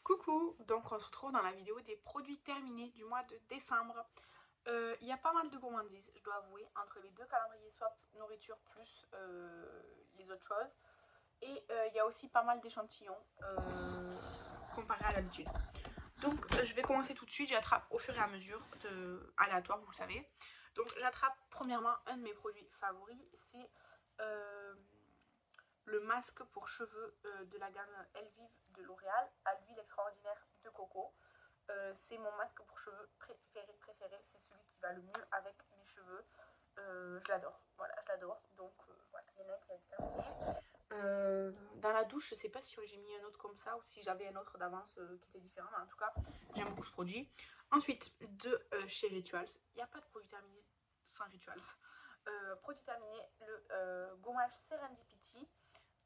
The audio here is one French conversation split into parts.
Coucou, donc on se retrouve dans la vidéo des produits terminés du mois de décembre. Il y a pas mal de gourmandises, je dois avouer, entre les deux calendriers swap nourriture plus les autres choses. Et il y a aussi pas mal d'échantillons comparé à l'habitude. Donc je vais commencer tout de suite, j'attrape au fur et à mesure, aléatoire, vous le savez. Donc j'attrape premièrement un de mes produits favoris, c'est le masque pour cheveux de la gamme Elvive de L'Oréal à l'huile extraordinaire de coco. C'est mon masque pour cheveux préféré, c'est celui qui va le mieux avec mes cheveux. Je l'adore, voilà, je l'adore. Donc voilà, il y en a qui a terminé. Dans la douche, je sais pas si j'ai mis un autre comme ça ou si j'avais un autre d'avance qui était différent, mais en tout cas, j'aime beaucoup ce produit. Ensuite, de chez Rituals, il n'y a pas de produit terminé sans Rituals. Produit terminé, le gommage Serendipity,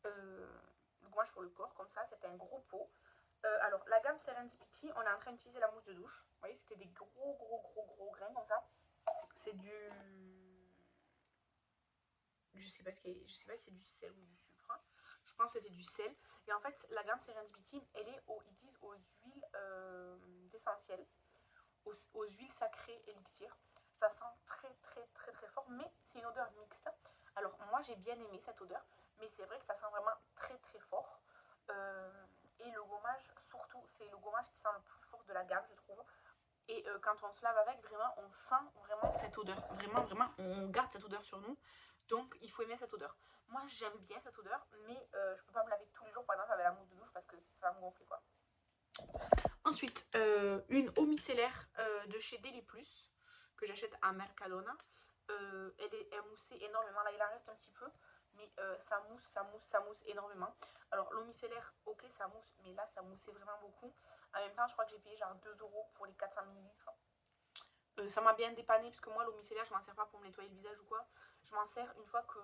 le gommage pour le corps, comme ça, c'était un gros pot. Alors, la gamme Serendipity, on est en train d'utiliser la mousse de douche. Vous voyez, c'était des gros grains comme ça. C'est du. Je sais pas ce je sais pas si c'est du sel ou du sucre. Hein. Je pense que c'était du sel. Et en fait, la gamme Serendipity, ils disent aux huiles d'essentiel, aux huiles sacrées élixir. Ça sent très fort, mais c'est une odeur mixte. Alors, moi, j'ai bien aimé cette odeur, mais c'est vrai que ça sent vraiment très fort. Et le gommage, surtout, c'est le gommage qui sent le plus fort de la gamme, je trouve. Et quand on se lave avec, vraiment, on sent vraiment cette odeur. Vraiment, on garde cette odeur sur nous. Donc, il faut aimer cette odeur. Moi, j'aime bien cette odeur, mais je peux pas me laver tous les jours, par exemple, avec la mousse de douche parce que ça va me gonfler, quoi. Ensuite, une eau micellaire de chez Deli Plus, que j'achète à Mercadona. Elle moussait énormément. Là, il en reste un petit peu, mais ça mousse énormément. Alors, l'eau micellaire, ok, ça mousse, mais là, ça moussait vraiment beaucoup. En même temps, je crois que j'ai payé genre 2 euros pour les 400 millilitres. Ça m'a bien dépanné, parce que moi, l'eau micellaire, je m'en sers pas pour me nettoyer le visage ou quoi. Je m'en sers une fois que.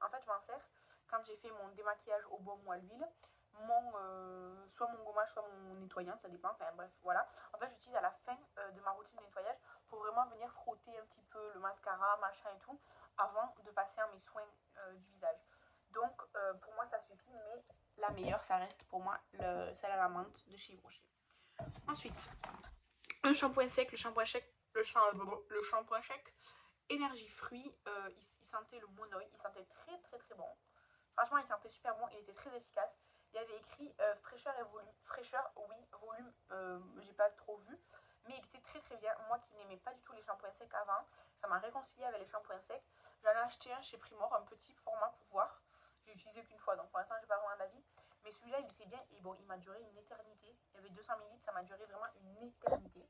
En fait, je m'en sers quand j'ai fait mon démaquillage au baume ou à l'huile. Soit mon gommage, soit mon nettoyant, ça dépend. Enfin bref, voilà. En fait, j'utilise à la fin de ma routine de nettoyage pour vraiment venir frotter un petit peu le mascara, machin et tout, avant de passer à mes soins du visage. Donc, pour moi, ça suffit, mais la meilleure, ça reste pour moi celle à la menthe de chez Yves Rocher. Ensuite, un shampoing sec, le shampoing sec, énergie fruits, il sentait le monoï, il sentait très bon. Franchement, il sentait super bon, il était très efficace. Il y avait écrit fraîcheur et volume. Fraîcheur, oui, volume, j'ai pas trop vu. Mais il était très bien. Moi qui n'aimais pas du tout les shampoings secs avant, ça m'a réconcilié avec les shampoings secs. J'en ai acheté un chez Primor, un petit format pour voir. J'ai utilisé qu'une fois, donc pour l'instant, j'ai pas vraiment d'avis. Mais celui-là, il était bien et bon, il m'a duré une éternité. Il y avait 200 ml, ça m'a duré vraiment une éternité.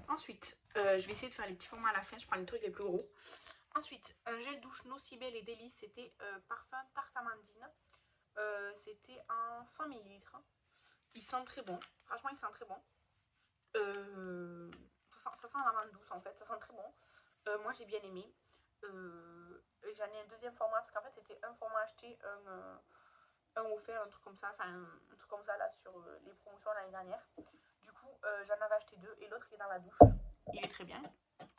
Ensuite, je vais essayer de faire les petits formats à la fin, je prends les trucs les plus gros. Ensuite, un gel douche Nocibel et Délice, c'était parfum tarte amandine. C'était en 100 ml. Il sent très bon, franchement il sent très bon. Ça sent l'amande douce en fait, ça sent très bon. Moi j'ai bien aimé. J'en ai un deuxième format parce qu'en fait c'était un format acheté, un offert, un truc comme ça, enfin un truc comme ça là sur les promotions l'année dernière. Du coup j'en avais acheté deux et l'autre est dans la douche. Il est très bien.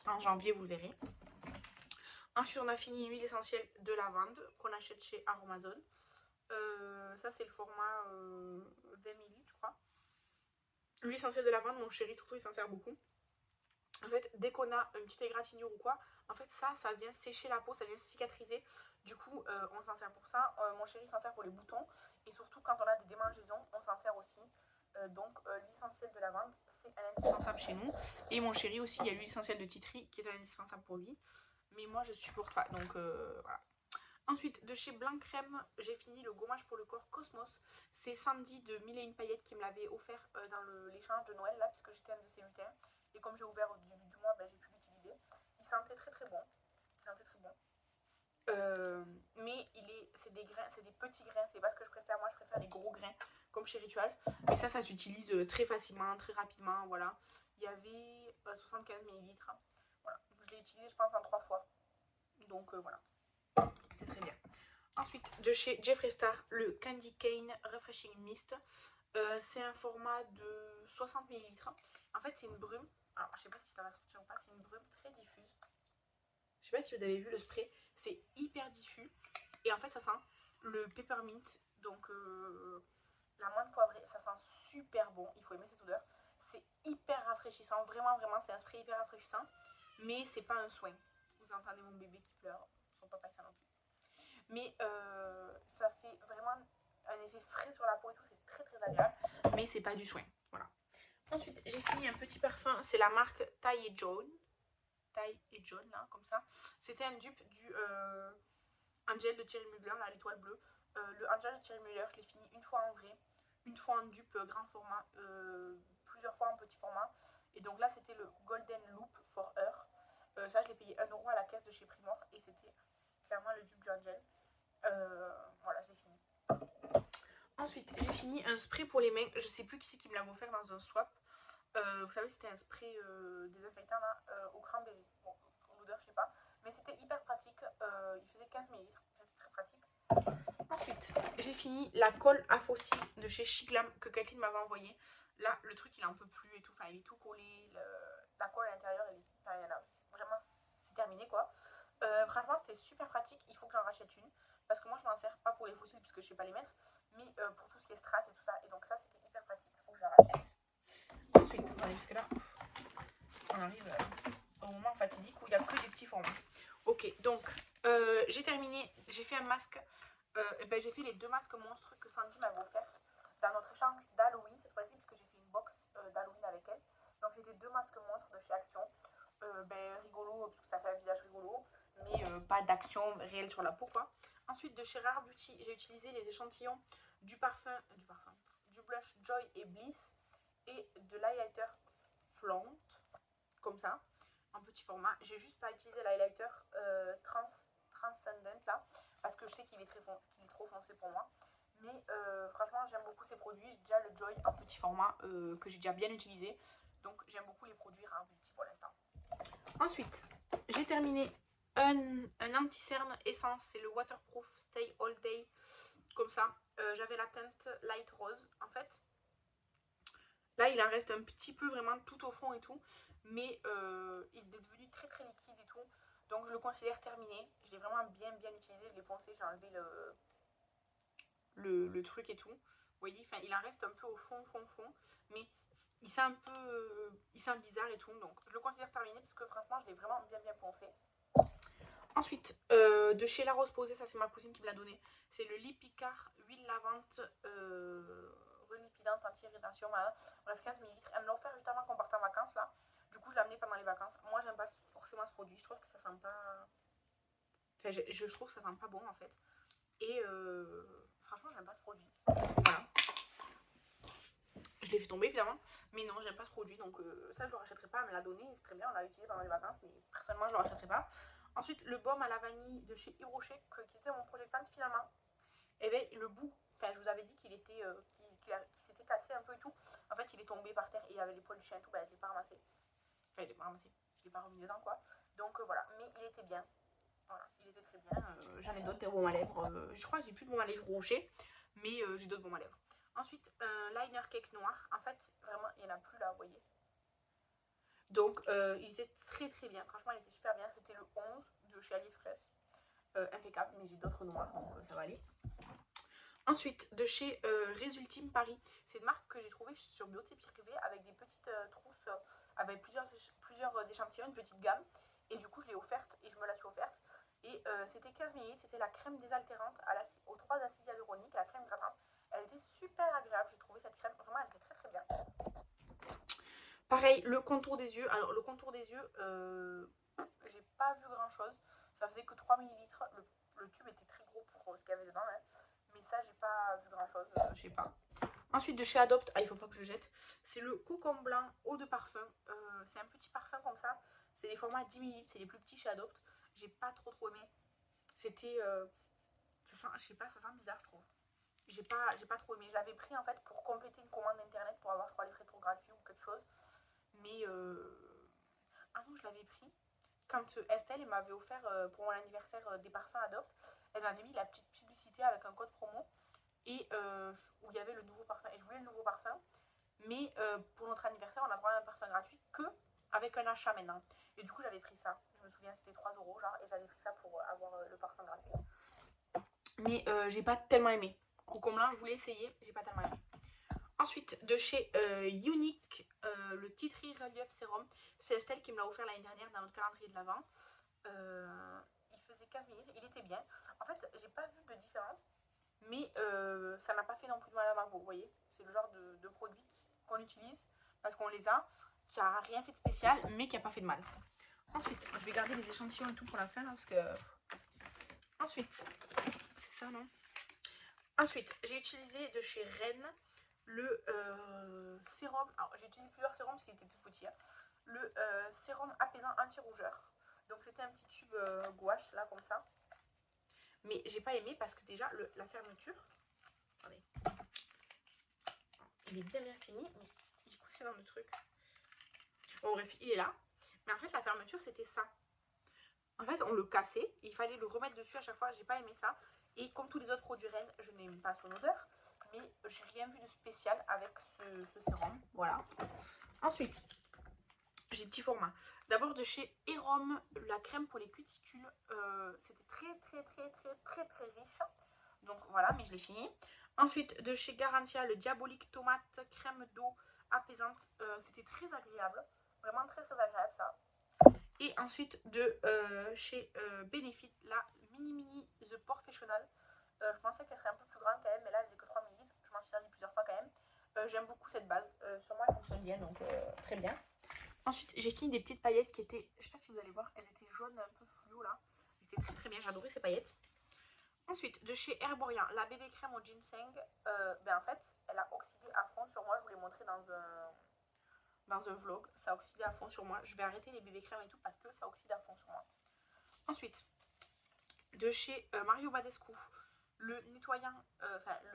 En janvier vous le verrez. Ensuite on a fini une huile essentielle de lavande qu'on achète chez Aromazone. Ça c'est le format 20 ml je crois. L'huile essentielle de lavande, mon chéri surtout il s'en sert beaucoup. En fait, dès qu'on a une petite égratignure ou quoi, en fait ça vient sécher la peau, ça vient cicatriser. Du coup, on s'en sert pour ça. Mon chéri s'en sert pour les boutons. Et surtout, quand on a des démangeaisons, on s'en sert aussi. Donc, l'huile essentielle de lavande, c'est un indispensable chez nous. Et mon chéri aussi, il y a l'huile essentielle de titri qui est un indispensable pour lui. Mais moi, je supporte pas. Donc, voilà. Ensuite, de chez Blanc Crème, j'ai fini le gommage pour le corps Cosmos. C'est Sandy de Mille et une paillettes qui me l'avait offert dans l'échange de Noël, là, puisque j'étais un de ses lutins. Et comme j'ai ouvert au début du mois, j'ai pu l'utiliser. Il sentait très bon. Mais c'est des grains, c'est des petits grains, c'est pas ce que je préfère. Moi, je préfère les gros grains, comme chez Rituals. Mais ça s'utilise très facilement, très rapidement, voilà. Il y avait 75 ml. Voilà. Je l'ai utilisé, je pense, en 3 fois. Donc, voilà. C'était très bien. Ensuite, de chez Jeffree Star, le Candy Cane Refreshing Mist. C'est un format de 60 ml. En fait, c'est une brume. Alors, je sais pas si ça va sortir ou pas. C'est une brume très diffuse. Je sais pas si vous avez vu le spray. C'est hyper diffus. Et en fait, ça sent le peppermint. Donc, la menthe poivrée. Ça sent faut aimer cette odeur. C'est hyper rafraîchissant, vraiment, vraiment, c'est un spray hyper rafraîchissant. Mais c'est pas un soin. Vous entendez mon bébé qui pleure, son papa est gentil. Mais ça fait vraiment un effet frais sur la peau et tout, c'est très très agréable. Mais c'est pas du soin, voilà. Ensuite, j'ai fini un petit parfum, c'est la marque Taille et Jaune. Taille et Jaune, là, comme ça. C'était un dupe du Angel de Thierry Mugler, là, l'étoile bleue. Le Angel de Thierry Mugler, je l'ai fini une fois en vrai, une fois en dupe grand format, plusieurs fois en petit format. Et donc là, c'était le Golden Loop for Her. Ça, je l'ai payé 1 € à la caisse de chez Primor et c'était clairement le dupe du Angel. Voilà, je l'ai fini. Ensuite, j'ai fini un spray pour les mains. Je sais plus qui c'est qui me l'a offert dans un swap. Vous savez, c'était un spray désinfectant là, au cranberry. Bon, l'odeur, je sais pas. Mais c'était hyper pratique. Il faisait 15 ml. C'était très pratique. Ensuite, j'ai fini la colle à fossiles de chez Chiglam que Kathleen m'avait envoyé. Là, le truc, il en peut plus et tout. Enfin, il est tout collé. La colle à l'intérieur, vraiment, c'est terminé quoi. Franchement, c'était super pratique. Il faut que j'en rachète une. Parce que moi, je m'en sers pas pour les fossiles puisque je sais pas les mettre. Mais pour tout ce qui est strass et tout ça. Et donc, ça, c'était hyper pratique. Il faut que je la rachète. Ensuite, attendez, parce que là, on arrive au moment fatidique où il n'y a que des petits formats. Ok, donc, j'ai terminé. J'ai fait un masque. J'ai fait les 2 masques monstres que Sandy m'avait offert dans notre échange d'Halloween cette fois-ci, puisque j'ai fait une box d'Halloween avec elle. Donc, c'était 2 masques monstres de chez Action. Rigolo, parce que ça fait un visage rigolo, mais pas d'action réelle sur la peau, quoi. Ensuite, de chez Rare Beauty, j'ai utilisé les échantillons du blush Joy et Bliss et de l'highlighter Flaunt, comme ça, en petit format. J'ai juste pas utilisé l'highlighter Transcendent là, parce que je sais qu'il est trop foncé pour moi. Mais franchement, j'aime beaucoup ces produits. J'ai déjà le Joy en petit format que j'ai déjà bien utilisé. Donc j'aime beaucoup les produits Rare Beauty pour l'instant. Ensuite, j'ai terminé un anti-cerne essence. C'est le Waterproof Stay All Day. Comme ça. J'avais la teinte Light Rose. En fait, là, il en reste un petit peu vraiment tout au fond et tout. Mais il est devenu très très liquide et tout. Donc je le considère terminé. Je l'ai vraiment bien utilisé. Je l'ai poncé, j'ai enlevé le truc et tout. Vous voyez, il en reste un peu au fond. Mais il sent il sent bizarre et tout. Donc je le considère terminé parce que franchement, je l'ai vraiment bien poncé. Ensuite, de chez La Rose Posée, ça c'est ma cousine qui me l'a donné. C'est le Lip Picard huile lavante relipidante anti-irritation. Bref, 15 ml. Elle me l'a offert juste avant qu'on parte en vacances là. Du coup, je l'ai amené pendant les vacances. Moi, j'aime pas forcément ce produit. Je trouve que ça sent pas. Enfin, je trouve que ça sent pas bon en fait. Et franchement, j'aime pas ce produit. Voilà. Je l'ai fait tomber évidemment. Mais non, j'aime pas ce produit. Donc, ça, je le rachèterai pas. Elle me l'a donné. C'est très bien. On l'a utilisé pendant les vacances. Mais personnellement, je le rachèterai pas. Ensuite, le baume à la vanille de chez Yves Rocher, qui était mon projet fan finalement. Et bien, le bout, enfin, je vous avais dit qu'il était, qu'il s'était cassé un peu et tout. En fait, il est tombé par terre et il avait les poils du chien et tout. Ben, je l'ai pas ramassé. Enfin, je l'ai pas ramassé. Je l'ai pas remis dedans, quoi. Donc, voilà. Mais il était bien. Voilà, il était très bien. J'en ai d'autres des baumes à lèvres. Je crois que j'ai plus de baume à lèvres Rocher. Mais j'ai d'autres baumes à lèvres. Ensuite, liner cake noir. En fait, vraiment, il n'y en a plus là, vous voyez. Donc, il était très très bien. Franchement, il était super bien. C'était le 11 de chez AliExpress. Impeccable, mais j'ai d'autres noirs, donc ça va aller. Ensuite, de chez Résultime Paris. C'est une marque que j'ai trouvée sur Beauté Privé avec des petites trousses, avec plusieurs échantillons, une petite gamme. Et du coup, je l'ai offerte et je me la suis offerte. Et c'était 15 ml, c'était la crème désaltérante aux 3 acides hyaluroniques, la crème hydratante. Elle était super agréable, j'ai trouvé cette crème, vraiment elle était très très bien. Pareil, le contour des yeux. Alors, le contour des yeux, j'ai pas vu grand chose. Ça faisait que 3 ml. Le tube était très gros pour ce qu'il y avait dedans. Hein. Mais ça, j'ai pas vu grand chose. Je sais pas. Ensuite, de chez Adopt, il faut pas que je jette. C'est le Cocon Blanc eau de parfum. C'est un petit parfum comme ça. C'est les formats 10 ml. C'est les plus petits chez Adopt. J'ai pas trop aimé. C'était. Ça sent, je sais pas, ça sent bizarre, je trouve. J'ai pas trop aimé. Je l'avais pris en fait pour compléter une commande internet pour avoir, je crois, les frais de photographie ou quelque chose. Mais ah non, je l'avais pris quand Estelle m'avait offert pour mon anniversaire des parfums Adopt. Elle m'avait mis la petite publicité avec un code promo et où il y avait le nouveau parfum. Et je voulais le nouveau parfum, mais pour notre anniversaire, on a vraiment un parfum gratuit que avec un achat maintenant. Et du coup, j'avais pris ça. Je me souviens, c'était 3 € genre, et j'avais pris ça pour avoir le parfum gratuit. Mais j'ai pas tellement aimé. Cocon Blanc, je voulais essayer, j'ai pas tellement aimé. Ensuite, de chez Unique, le Tea Relief Serum. C'est Estelle qui me l'a offert l'année dernière dans notre calendrier de l'Avent. Il faisait 15 minutes, il était bien. En fait, j'ai pas vu de différence, mais ça m'a pas fait non plus de mal à ma peau, vous voyez. C'est le genre de produit qu'on utilise parce qu'on les a, qui a rien fait de spécial, mais qui a pas fait de mal. Ensuite, je vais garder les échantillons et tout pour la fin, là, parce que... Ensuite, c'est ça, non? Ensuite, j'ai utilisé de chez Rennes le sérum. Alors, j'ai utilisé plusieurs sérums parce qu'il était tout petit. Hein. Le sérum apaisant anti-rougeur. Donc, c'était un petit tube gouache, là, comme ça. Mais j'ai pas aimé parce que déjà, la fermeture... Attendez. Il est bien fini, mais il est coincé dans le truc. Bon, bref, il est là. Mais en fait, la fermeture, c'était ça. En fait, on le cassait. Il fallait le remettre dessus à chaque fois. J'ai pas aimé ça. Et comme tous les autres produits Rennes, je n'aime pas son odeur. Mais j'ai rien vu de spécial avec ce sérum. Voilà. Ensuite, j'ai petit format. D'abord de chez Erom, la crème pour les cuticules. C'était très riche. Donc voilà, mais je l'ai fini. Ensuite, de chez Garantia, le Diabolique Tomate crème d'eau apaisante. C'était très agréable. Vraiment très agréable ça. Et ensuite de chez Benefit, la Mini The Professional. Je pensais qu'elle serait un peu plus grande quand même, mais là elle faisait que 3 ml. Je m'en suis servi plusieurs fois quand même. J'aime beaucoup cette base. Sur moi elle fonctionne bien, donc très bien. Ensuite j'ai fini des petites paillettes qui étaient, je sais pas si vous allez voir, elles étaient jaunes un peu fluo là. C'était très bien, j'adorais ces paillettes. Ensuite de chez Herborian, la bébé crème au ginseng. En fait elle a oxydé à fond sur moi, je vous l'ai montré dans un vlog, ça a oxydé à fond sur moi. Je vais arrêter les bébés crèmes et tout parce que ça oxyde à fond sur moi. Ensuite, de chez Mario Badescu, le nettoyant,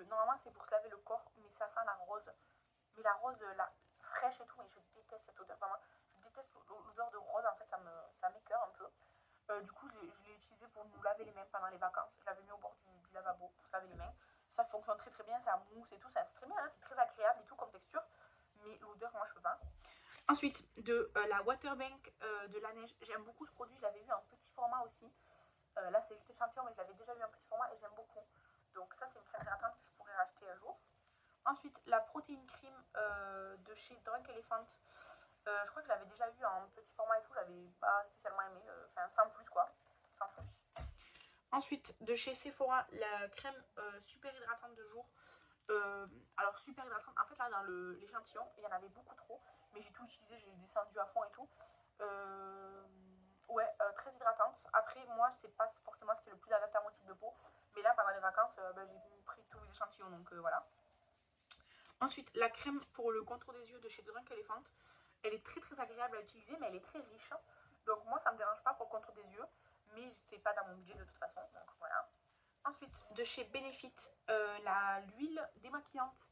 normalement c'est pour se laver le corps, mais ça sent la rose. Mais la rose, la fraîche et tout, mais je déteste cette odeur, vraiment. Je déteste l'odeur de rose, en fait, ça m'écoeure un peu. Du coup, je l'ai utilisé pour nous laver les mains pendant les vacances. Je l'avais mis au bord du lavabo pour se laver les mains. Ça fonctionne très bien, ça mousse et tout, c'est très bien, hein, c'est très agréable et tout comme texture. Mais l'odeur, moi, je peux pas. Ensuite, de la Waterbank de la neige. J'aime beaucoup ce produit, je l'avais vu en petit format aussi. Là, c'est juste échantillon, mais je l'avais déjà vu en petit format et j'aime beaucoup. Donc ça, c'est une crème hydratante que je pourrais racheter un jour. Ensuite, la protéine cream de chez Drunk Elephant. Je crois que je l'avais déjà vu en petit format et tout, j'avais pas spécialement aimé. Enfin, sans plus quoi. Sans plus. Ensuite, de chez Sephora, la crème super hydratante de jour. Alors super hydratante, en fait là dans l'échantillon il y en avait beaucoup trop, mais j'ai tout utilisé, j'ai descendu à fond et tout. Ouais, très hydratante. Après moi c'est pas forcément ce qui est le plus adapté à mon type de peau, mais là pendant les vacances j'ai pris tous les échantillons, donc voilà. Ensuite la crème pour le contour des yeux de chez Drunk Elephant, elle est très agréable à utiliser, mais elle est très riche, donc moi ça me dérange pas pour le contour des yeux, mais c'était pas dans mon budget de toute façon, donc voilà. Ensuite, de chez Benefit, l'huile démaquillante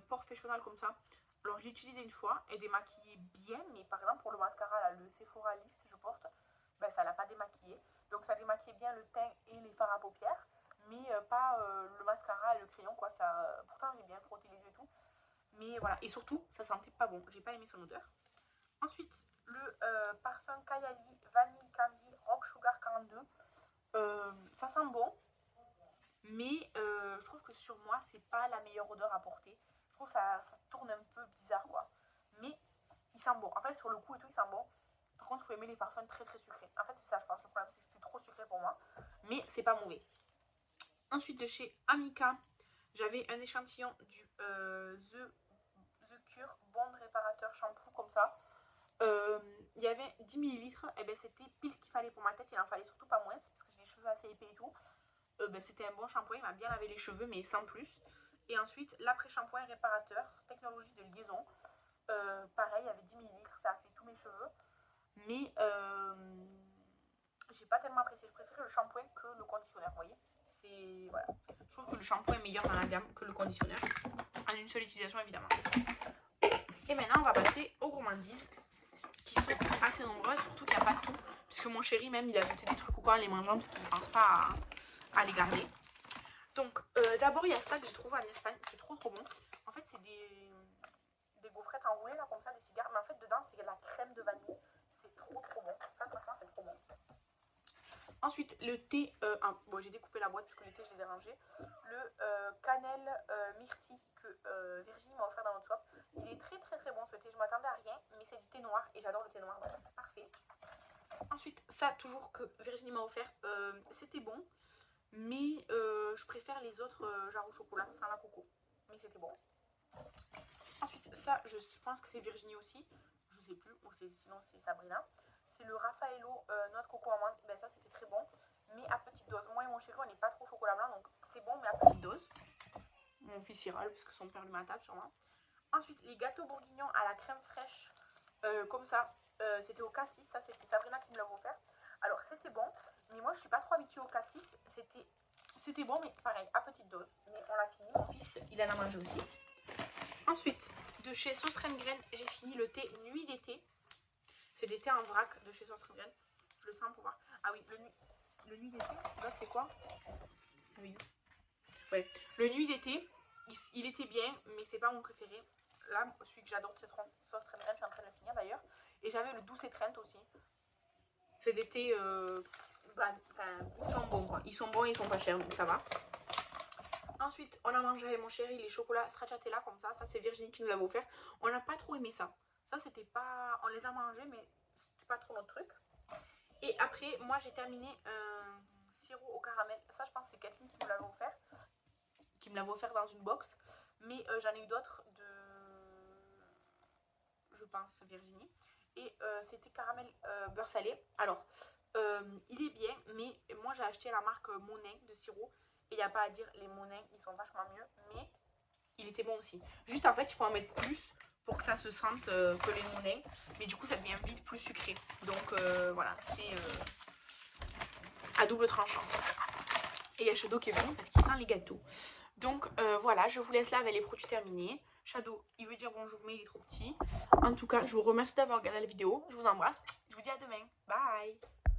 professionnelle comme ça. Alors, je l'ai utilisée une fois, elle démaquillait bien, mais par exemple, pour le mascara, là, le Sephora Lift, je porte, ça l'a pas démaquillé. Donc, ça démaquillait bien le teint et les fards à paupières, mais pas le mascara et le crayon, quoi. Ça, pourtant, j'ai bien frotté les yeux et tout. Mais voilà, et surtout, ça sentait pas bon. J'ai pas aimé son odeur. Ensuite, le parfum Kayali Vanille Candy Rock Sugar 42. Ça sent bon, mais je trouve que sur moi c'est pas la meilleure odeur à porter. Je trouve que ça tourne un peu bizarre quoi, mais il sent bon. En fait sur le coup et tout il sent bon. Par contre il faut aimer les parfums très sucrés. En fait c'est ça je pense, le problème c'est que c'était trop sucré pour moi, mais c'est pas mauvais. Ensuite de chez Amica, j'avais un échantillon du The Cure Bond Réparateur Shampoo comme ça. Il y avait 10 ml, et ben c'était pile ce qu'il fallait pour ma tête, il en fallait surtout pas moins parce que j'ai les cheveux assez épais et tout. C'était un bon shampoing, il m'a bien lavé les cheveux, mais sans plus. Et ensuite, l'après-shampoing réparateur, technologie de liaison. Pareil, il y avait 10 ml, ça a fait tous mes cheveux. Mais j'ai pas tellement apprécié. Je préfère le shampoing que le conditionneur, vous voyez. C'est. Voilà. Je trouve que le shampoing est meilleur dans la gamme que le conditionneur. En une seule utilisation, évidemment. Et maintenant, on va passer aux gourmandises, qui sont assez nombreuses, surtout qu'il n'y a pas tout. Puisque mon chéri, même, il a jeté des trucs ou quoi en les mangeant, parce qu'il ne pense pas à les garder. Donc, d'abord, il y a ça que j'ai trouvé en Espagne, qui est trop bon. En fait, c'est des gaufrettes enroulées, là, comme ça, des cigares. Mais en fait, dedans, c'est la crème de vanille. C'est trop bon. Ça, franchement, c'est trop bon. Ensuite, le thé. Bon, j'ai découpé la boîte, puisque les thés, je les ai rangés. Le cannelle myrtille que Virginie m'a ça toujours que Virginie m'a offert, c'était bon. Mais je préfère les autres genre au chocolat sans la coco. Mais c'était bon. Ensuite, ça, je pense que c'est Virginie aussi. Je sais plus, ou sinon c'est Sabrina. C'est le Raffaello noix de coco amande. Ben ça, c'était très bon. Mais à petite dose. Moi et mon chéri, on n'est pas trop chocolat blanc. Donc c'est bon, mais à petite dose. Mon fils y râle parce que son père lui met à table sûrement. Ensuite, les gâteaux bourguignons à la crème fraîche. Comme ça. C'était au Cassis. Ça, c'était Sabrina qui me l'avait offert. Alors, c'était bon. Mais moi, je suis pas trop habituée au Cassis. C'était bon, mais pareil, à petite dose. Mais on l'a fini. Mon fils, il en a mangé aussi. Ensuite, de chez Sauce Crème Graine, j'ai fini le thé Nuit d'été. C'est des thés en vrac de chez Sauce Crème Graine. Je le sens pour voir. Ah oui, le Nuit d'été, l'autre c'est quoi? Ah oui. Ouais. Le Nuit d'été, il était bien, mais c'est pas mon préféré. Là, celui que j'adore de cette Sauce Crème Graine, je suis en train de le finir d'ailleurs. Et j'avais le Douce Étreinte aussi. C'est des thés... ils sont bons quoi. Ils sont bons et ils sont pas chers, donc ça va. Ensuite, on a mangé avec mon chéri les chocolats stracciatella comme ça. Ça, c'est Virginie qui nous l'avait offert. On n'a pas trop aimé ça. Ça, c'était pas... On les a mangés, mais c'était pas trop notre truc. Et après, moi, j'ai terminé un sirop au caramel. Ça, je pense que c'est Kathleen qui me l'avait offert. Qui me l'avait offert dans une box. Mais j'en ai eu d'autres de... Je pense, Virginie. Et c'était caramel beurre salé. Alors, il est bien, mais moi, j'ai acheté la marque Monin de sirop. Et il n'y a pas à dire, les Monin, ils sont vachement mieux. Mais il était bon aussi. Juste, en fait, il faut en mettre plus pour que ça se sente que les Monin. Mais du coup, ça devient vite plus sucré. Donc, voilà, c'est à double tranchant. Et il y a Shadow qui est venu parce qu'il sent les gâteaux. Donc, voilà, je vous laisse là avec les produits terminés. Shadow, il veut dire bonjour, mais il est trop petit. En tout cas, je vous remercie d'avoir regardé la vidéo. Je vous embrasse. Je vous dis à demain. Bye!